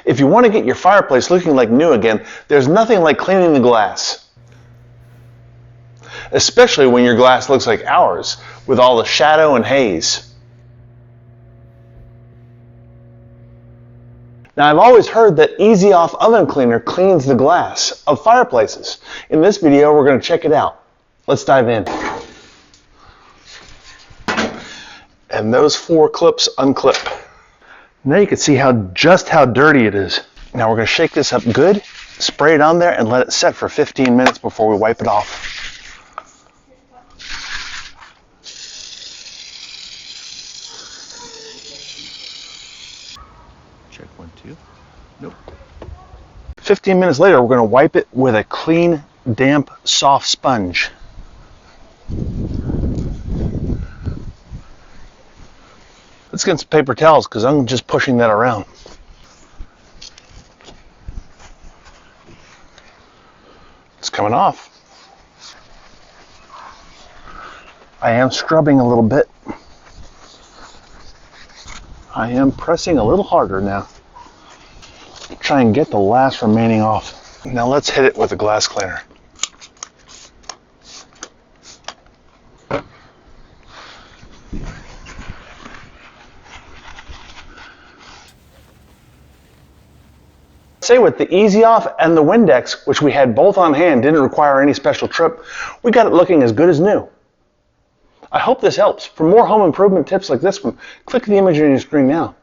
If you want to get your fireplace looking like new again, there's nothing like cleaning the glass. Especially when your glass looks like ours, with all the shadow and haze. Now, I've always heard that Easy Off Oven Cleaner cleans the glass of fireplaces. In this video, we're going to check it out. Let's dive in. And those 4 clips unclip. Now you can see just how dirty it is. Now we're going to shake this up good, spray it on there, and let it set for 15 minutes before we wipe it off. Check 1, 2. Nope. 15 minutes later, we're going to wipe it with a clean, damp, soft sponge. Let's get some paper towels because I'm just pushing that around. It's coming off. I am scrubbing a little bit. I am pressing a little harder now. Try and get the last remaining off. Now let's hit it with a glass cleaner. Say with the Easy Off and the Windex, which we had both on hand, didn't require any special trip, we got it looking as good as new. I hope this helps. For more home improvement tips like this one, click the image on your screen now.